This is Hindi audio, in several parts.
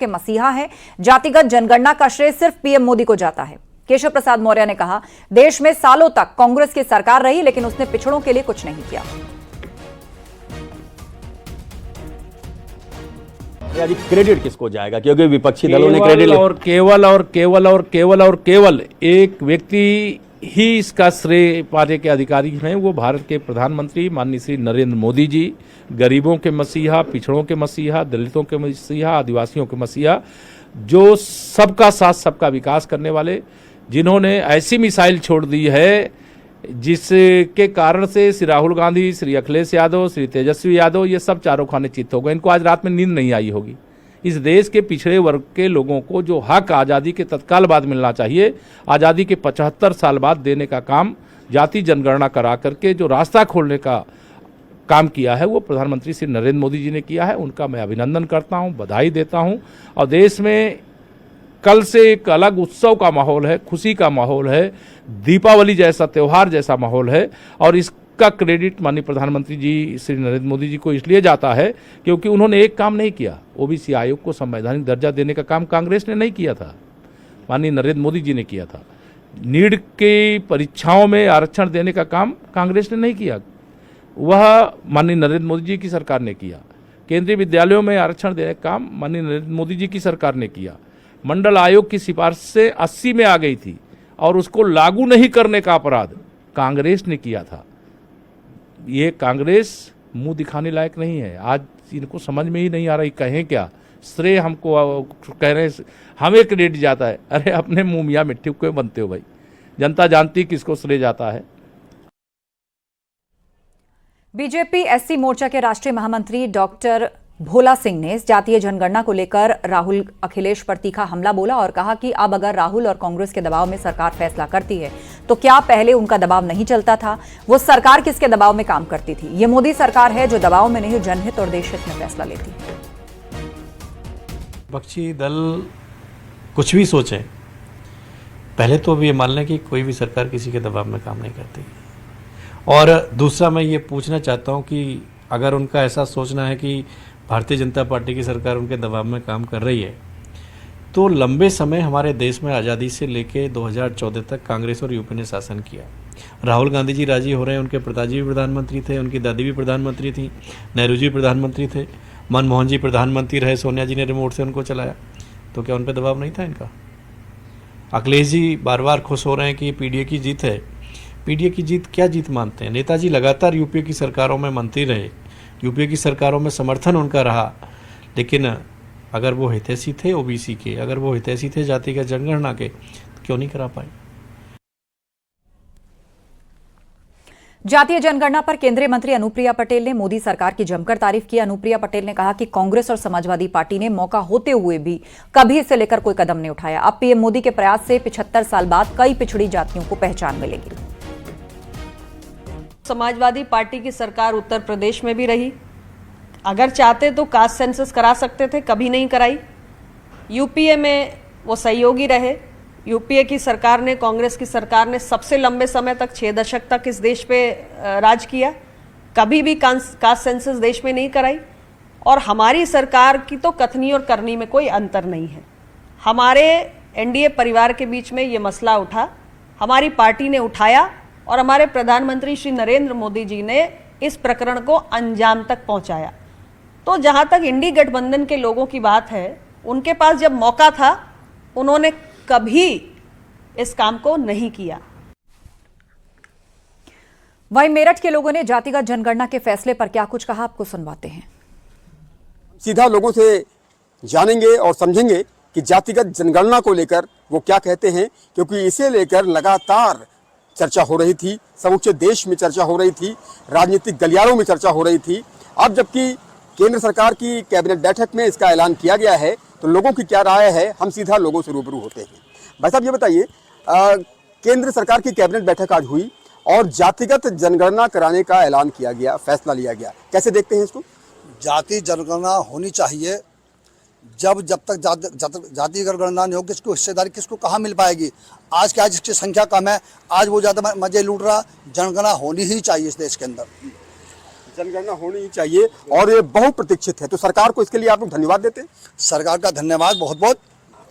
के मसीहा है। जातिगत जनगणना का श्रेय सिर्फ पीएम मोदी को जाता है। केशव प्रसाद मौर्य ने कहा, देश में सालों तक कांग्रेस की सरकार रही, लेकिन उसने पिछड़ों के लिए कुछ नहीं किया। क्रेडिट किसको जाएगा, क्योंकि विपक्षी दलों ने क्रेडिट केवल एक व्यक्ति ही इसका श्रेय पाने के अधिकारी हैं। वो भारत के प्रधानमंत्री माननीय श्री नरेंद्र मोदी जी, गरीबों के मसीहा, पिछड़ों के मसीहा, दलितों के मसीहा, आदिवासियों के मसीहा, जो सबका साथ सबका विकास करने वाले, जिन्होंने ऐसी मिसाइल छोड़ दी है जिसके कारण से श्री राहुल गांधी, श्री अखिलेश यादव, श्री तेजस्वी यादव, ये सब चारों खाने चित्त हो गए। इनको आज रात में नींद नहीं आई होगी। इस देश के पिछड़े वर्ग के लोगों को जो हक आज़ादी के तत्काल बाद मिलना चाहिए, आज़ादी के 75 साल बाद देने का काम जाति जनगणना करा करके जो रास्ता खोलने का काम किया है, वो प्रधानमंत्री श्री नरेंद्र मोदी जी ने किया है। उनका मैं अभिनंदन करता हूँ, बधाई देता हूँ। और देश में कल से एक अलग उत्सव का माहौल है, खुशी का माहौल है, दीपावली जैसा त्यौहार जैसा माहौल है। और इसका क्रेडिट माननीय प्रधानमंत्री जी श्री नरेंद्र मोदी जी को इसलिए जाता है क्योंकि उन्होंने एक काम नहीं किया। ओबीसी आयोग को संवैधानिक दर्जा देने का काम कांग्रेस ने नहीं किया था, माननीय नरेंद्र मोदी जी ने किया था। नीट की परीक्षाओं में आरक्षण देने का काम कांग्रेस ने नहीं किया, वह माननीय नरेंद्र मोदी जी की सरकार ने किया। केंद्रीय विद्यालयों में आरक्षण देने का काम माननीय नरेंद्र मोदी जी की सरकार ने किया। मंडल आयोग की सिफारिश से 80 में आ गई थी और उसको लागू नहीं करने का अपराध कांग्रेस ने किया था। ये कांग्रेस मुंह दिखाने लायक नहीं है। आज इनको समझ में ही नहीं आ रही कहें क्या। श्रेय हमको कह रहे हैं, हमें क्रेडिट जाता है। अरे अपने मुंह मियाँ मिट्टी क्यों बनते हो भाई? जनता जानती किसको श्रेय जाता है। बीजेपी एससी मोर्चा के राष्ट्रीय महामंत्री डॉक्टर भोला सिंह ने जातीय जनगणना को लेकर राहुल अखिलेश पर तीखा हमला बोला और कहा कि अब अगर राहुल और कांग्रेस के दबाव में सरकार फैसला करती है तो क्या पहले उनका दबाव नहीं चलता था? वो सरकार किसके दबाव में काम करती थी? ये मोदी सरकार है जो दबाव में नहीं, जनहित और देशहित में फैसला लेती है। विपक्षी दल कुछ भी सोचे, पहले तो अब ये मान लें कि कोई भी सरकार किसी के दबाव में काम नहीं करती। और दूसरा मैं ये पूछना चाहता हूँ कि अगर उनका ऐसा सोचना है कि भारतीय जनता पार्टी की सरकार उनके दबाव में काम कर रही है, तो लंबे समय हमारे देश में आज़ादी से लेके 2014 तक कांग्रेस और यूपी ने शासन किया। राहुल गांधी जी राजी हो रहे हैं, उनके पिताजी भी प्रधानमंत्री थे, उनकी दादी भी प्रधानमंत्री थी, नेहरू जी प्रधानमंत्री थे, मनमोहन जी प्रधानमंत्री रहे, सोनिया जी ने रिमोट से उनको चलाया। तो क्या उन पर दबाव नहीं था इनका? अखिलेश जी बार बार खुश हो रहे हैं कि पीडीए की जीत है। पीडीए की जीत क्या जीत मानते हैं? नेताजी लगातार यूपीए की सरकारों में मंत्री रहे, यूपीए की सरकारों में समर्थन उनका रहा, लेकिन अगर वो हितैषी थे ओबीसी के, अगर वो हितैषी थे जातिगत जनगणना के, तो क्यों नहीं करा पाए? जातीय जनगणना पर केंद्रीय मंत्री अनुप्रिया पटेल ने मोदी सरकार की जमकर तारीफ की। अनुप्रिया पटेल ने कहा कि कांग्रेस और समाजवादी पार्टी ने मौका होते हुए भी कभी इसे लेकर कोई कदम नहीं उठाया। अब पीएम मोदी के प्रयास से 75 साल बाद कई पिछड़ी जातियों को पहचान मिलेगी। समाजवादी पार्टी की सरकार उत्तर प्रदेश में भी रही, अगर चाहते तो कास्ट सेंसस करा सकते थे, कभी नहीं कराई। यूपीए में वो सहयोगी रहे। यूपीए की सरकार ने, कांग्रेस की सरकार ने सबसे लंबे समय तक 6 दशक तक इस देश पे राज किया, कभी भी कास्ट सेंसस देश में नहीं कराई। और हमारी सरकार की तो कथनी और करनी में कोई अंतर नहीं है। हमारे एनडीए परिवार के बीच में ये मसला उठा, हमारी पार्टी ने उठाया और हमारे प्रधानमंत्री श्री नरेंद्र मोदी जी ने इस प्रकरण को अंजाम तक पहुंचाया। तो जहां तक इंडी गठबंधन के लोगों की बात है, उनके पास जब मौका था, उन्होंने कभी इस काम को नहीं किया। वहीं मेरठ के लोगों ने जातिगत जनगणना के फैसले पर क्या कुछ कहा, आपको सुनवाते हैं। सीधा लोगों से जानेंगे और समझेंगे कि जातिगत जनगणना को लेकर वो क्या कहते हैं, क्योंकि इसे लेकर लगातार चर्चा हो रही थी, समूचे देश में चर्चा हो रही थी, राजनीतिक गलियारों में चर्चा हो रही थी। अब जबकि केंद्र सरकार की कैबिनेट बैठक में इसका ऐलान किया गया है, तो लोगों की क्या राय है, हम सीधा लोगों से रूबरू होते हैं। भाई साहब ये बताइए, केंद्र सरकार की कैबिनेट बैठक आज हुई और जातिगत जनगणना कराने का ऐलान किया गया, फैसला लिया गया, कैसे देखते हैं इसको? जाति जनगणना होनी चाहिए। जब तक जाति जनगणना नहीं होगी, किसको हिस्सेदारी, किसको कहाँ मिल पाएगी? आज क्या, जिसकी संख्या कम है, आज वो ज़्यादा मजे लूट रहा। जनगणना होनी ही चाहिए इस देश के अंदर। जनगणना होनी ही चाहिए और ये बहुप्रतीक्षित है, तो सरकार को इसके लिए आप लोग धन्यवाद देते हैं। सरकार का धन्यवाद बहुत बहुत।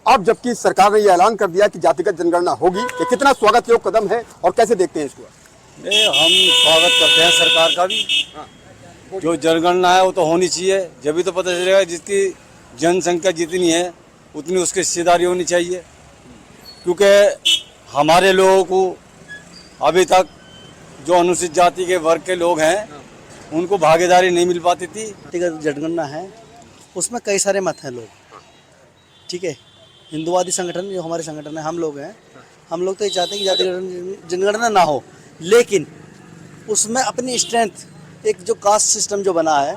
अब जबकि सरकार ने ये ऐलान कर दिया कि जातिगत जनगणना होगी, ये कितना स्वागत योग्य कदम है और कैसे देखते हैं इसको? हम स्वागत करते हैं सरकार का भी। जो जनगणना है वो तो होनी चाहिए, जब तो पता चलेगा जिसकी जनसंख्या जितनी है उतनी उसकी हिस्सेदारी होनी चाहिए, क्योंकि हमारे लोगों को अभी तक जो अनुसूचित जाति के वर्ग के लोग हैं उनको भागीदारी नहीं मिल पाती थी। जातिगत जनगणना है, उसमें कई सारे मत हैं लोग, ठीक है। हिंदुवादी संगठन जो हमारे संगठन है, हम लोग हैं, हम लोग तो ये चाहते हैं कि जातिगत जनगणना ना हो, लेकिन उसमें अपनी स्ट्रेंथ एक जो कास्ट सिस्टम जो बना है,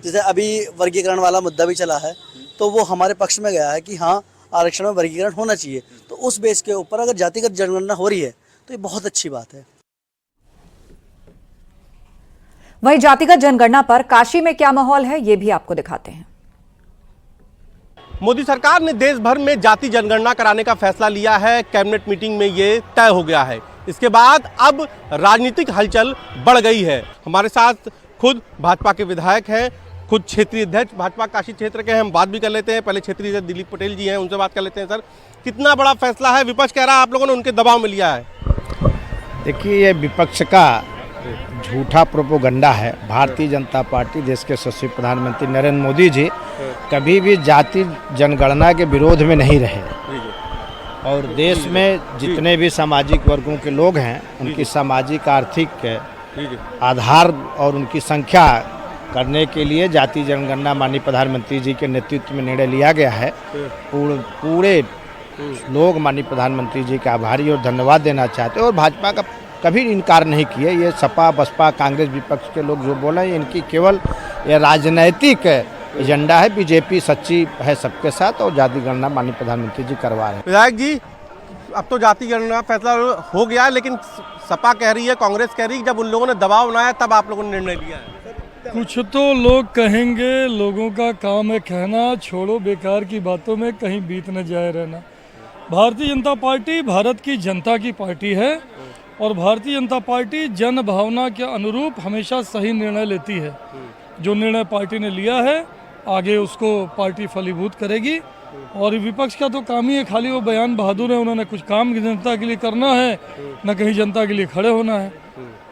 जैसे अभी वर्गीकरण वाला मुद्दा भी चला है, तो वो हमारे पक्ष में गया है कि हाँ आरक्षण में वर्गीकरण होना चाहिए। तो उस बेस के ऊपर अगर जातिगत जनगणना हो रही है तो ये बहुत अच्छी बात है। वहीं जातिगत जनगणना पर काशी में क्या माहौल है, ये भी आपको दिखाते हैं। मोदी सरकार ने देश भर में जाति जनगणना कराने का फैसला लिया है। कैबिनेट मीटिंग में ये तय हो गया है। इसके बाद अब राजनीतिक हलचल बढ़ गई है। हमारे साथ खुद भाजपा के विधायक हैं, खुद क्षेत्रीय अध्यक्ष भाजपा काशी क्षेत्र के हैं, हम बात भी कर लेते हैं। पहले क्षेत्रीय अध्यक्ष दिलीप पटेल जी हैं, उनसे बात कर लेते हैं। सर, कितना बड़ा फैसला है? विपक्ष कह रहा है आप लोगों ने उनके दबाव में लिया है। देखिए, ये विपक्ष का झूठा प्रोपोगंडा है। भारतीय जनता पार्टी, देश के यशस्वी प्रधानमंत्री नरेंद्र मोदी जी कभी भी जाति जनगणना के विरोध में नहीं रहे, और देश में जितने भी सामाजिक वर्गों के लोग हैं उनकी सामाजिक आर्थिक आधार और उनकी संख्या करने के लिए जाति जनगणना माननीय प्रधानमंत्री जी के नेतृत्व में निर्णय लिया गया है। पूरे लोग माननीय प्रधानमंत्री जी का आभारी और धन्यवाद देना चाहते हैं, और भाजपा का कभी इनकार नहीं किए। ये सपा बसपा कांग्रेस विपक्ष के लोग जो बोले हैं, इनकी केवल ये राजनैतिक एजेंडा है। बीजेपी सच्ची है सबके साथ, और जाति गणना माननीय प्रधानमंत्री जी करवा रहे हैं। विधायक जी, अब तो जाति गणना फैसला हो गया है, लेकिन सपा कह रही है, कांग्रेस कह रही है, जब उन लोगों ने दबाव बनाया तब आप लोगों ने निर्णय लिया है। कुछ तो लोग कहेंगे, लोगों का काम है कहना, छोड़ो बेकार की बातों में कहीं बीत न जाए रहना। भारतीय जनता पार्टी भारत की जनता की पार्टी है, और भारतीय जनता पार्टी जन भावना के अनुरूप हमेशा सही निर्णय लेती है। जो निर्णय पार्टी ने लिया है आगे उसको पार्टी फलीभूत करेगी, और विपक्ष का तो काम ही है खाली वो बयान बहादुर है। उन्होंने कुछ काम की जनता के लिए करना है, न कहीं जनता के लिए खड़े होना है।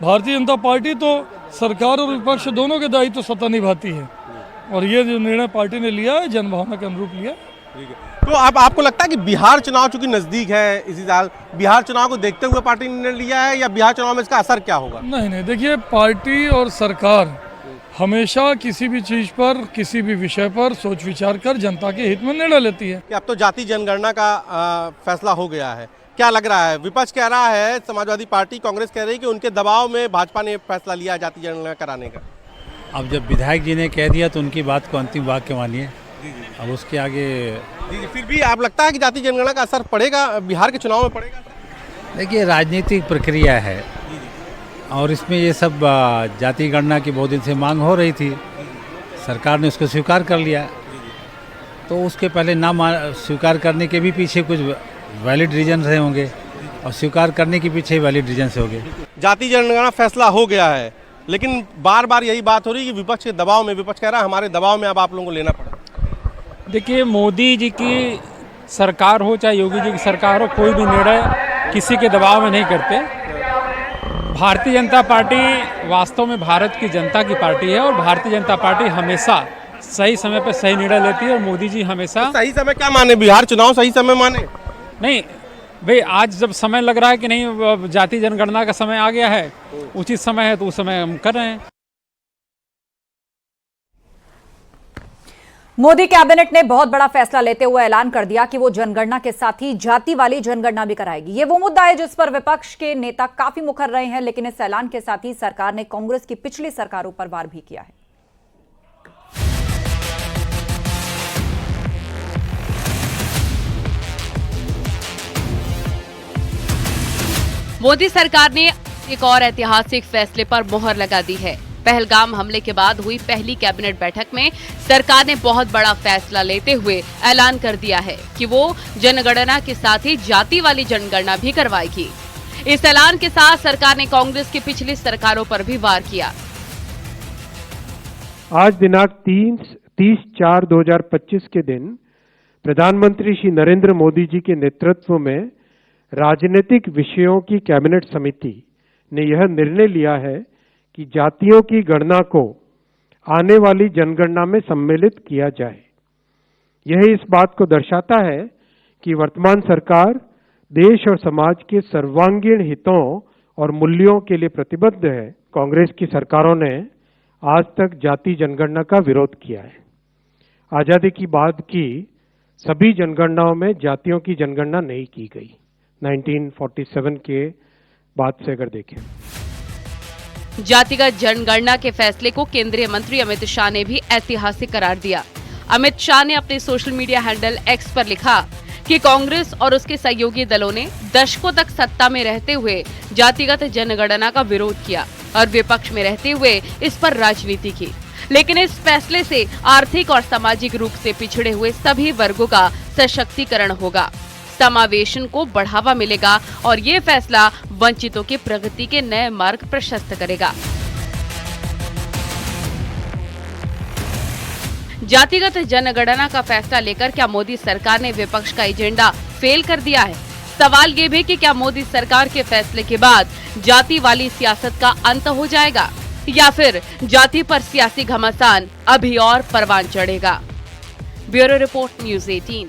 भारतीय जनता पार्टी तो सरकार और विपक्ष दोनों के दायित्व स्वतः निभाती है, और ये जो निर्णय पार्टी ने लिया है जनभावना के अनुरूप लिया। तो अब आपको लगता है कि बिहार चुनाव चूंकि नजदीक है इसी साल, बिहार चुनाव को देखते हुए पार्टी ने निर्णय लिया है, या बिहार चुनाव में इसका असर क्या होगा? नहीं, देखिए, पार्टी और सरकार हमेशा किसी भी चीज पर, किसी भी विषय पर सोच विचार कर जनता के हित में निर्णय लेती है। कि अब तो जाति जनगणना का फैसला हो गया है, क्या लग रहा है? विपक्ष कह रहा है, समाजवादी पार्टी कांग्रेस कह रही है कि उनके दबाव में भाजपा ने फैसला लिया जाति जनगणना कराने का। अब जब विधायक जी ने कह दिया तो उनकी बात को अंतिम वाक्य मानिए। अब उसके आगे जी, फिर भी आप लगता है कि जाति जनगणना का असर पड़ेगा, बिहार के चुनाव में पड़ेगा? देखिए, राजनीतिक प्रक्रिया है, और इसमें ये सब जाति गणना की बहुत दिन से मांग हो रही थी। सरकार ने उसको स्वीकार कर लिया, तो उसके पहले ना स्वीकार करने के भी पीछे कुछ वैलिड रीजन रहे होंगे, और स्वीकार करने के पीछे वैलिड रीजन से होंगे। जाति जनगणना फैसला हो गया है, लेकिन बार बार यही बात हो रही है कि विपक्ष के दबाव में, विपक्ष कह रहा है हमारे दबाव में अब आप लोगों को लेना पड़ा। देखिए, मोदी जी की सरकार हो चाहे योगी जी की सरकार हो, कोई भी निर्णय किसी के दबाव में नहीं करते। भारतीय जनता पार्टी वास्तव में भारत की जनता की पार्टी है, और भारतीय जनता पार्टी हमेशा सही समय पर सही निर्णय लेती है, और मोदी जी हमेशा। तो सही समय क्या माने? बिहार चुनाव सही समय माने? नहीं भाई, आज जब समय लग रहा है कि नहीं जाति जनगणना का समय आ गया है, उचित समय है, तो उस समय हम कर रहे हैं। मोदी कैबिनेट ने बहुत बड़ा फैसला लेते हुए ऐलान कर दिया कि वो जनगणना के साथ ही जाति वाली जनगणना भी कराएगी। ये वो मुद्दा है जिस पर विपक्ष के नेता काफी मुखर रहे हैं, लेकिन इस ऐलान के साथ ही सरकार ने कांग्रेस की पिछली सरकारों पर वार भी किया है। मोदी सरकार ने एक और ऐतिहासिक फैसले पर मोहर लगा दी है। पहलगाम हमले के बाद हुई पहली कैबिनेट बैठक में सरकार ने बहुत बड़ा फैसला लेते हुए ऐलान कर दिया है कि वो जनगणना के साथ ही जाति वाली जनगणना भी करवाएगी। इस ऐलान के साथ सरकार ने कांग्रेस की पिछली सरकारों पर भी वार किया। आज दिनांक 30/4/2025 के दिन प्रधानमंत्री श्री नरेंद्र मोदी जी के नेतृत्व में राजनीतिक विषयों की कैबिनेट समिति ने यह निर्णय लिया है कि जातियों की गणना को आने वाली जनगणना में सम्मिलित किया जाए। यह इस बात को दर्शाता है कि वर्तमान सरकार देश और समाज के सर्वांगीण हितों और मूल्यों के लिए प्रतिबद्ध है। कांग्रेस की सरकारों ने आज तक जाति जनगणना का विरोध किया है। आजादी की बाद की सभी जनगणनाओं में जातियों की जनगणना नहीं की गई। 1947 के बाद से अगर देखें, जातिगत जनगणना के फैसले को केंद्रीय मंत्री अमित शाह ने भी ऐतिहासिक करार दिया। अमित शाह ने अपने सोशल मीडिया हैंडल एक्स पर लिखा कि कांग्रेस और उसके सहयोगी दलों ने दशकों तक सत्ता में रहते हुए जातिगत जनगणना का विरोध किया और विपक्ष में रहते हुए इस पर राजनीति की, लेकिन इस फैसले से आर्थिक और सामाजिक रूप से पिछड़े हुए सभी वर्गों का सशक्तिकरण होगा, समावेशन को बढ़ावा मिलेगा और ये फैसला वंचितों की प्रगति के नए मार्ग प्रशस्त करेगा। जातिगत जनगणना का फैसला लेकर क्या मोदी सरकार ने विपक्ष का एजेंडा फेल कर दिया है? सवाल ये भी कि क्या मोदी सरकार के फैसले के बाद जाति वाली सियासत का अंत हो जाएगा या फिर जाति पर सियासी घमासान अभी और परवान चढ़ेगा? Bureau report, news 18।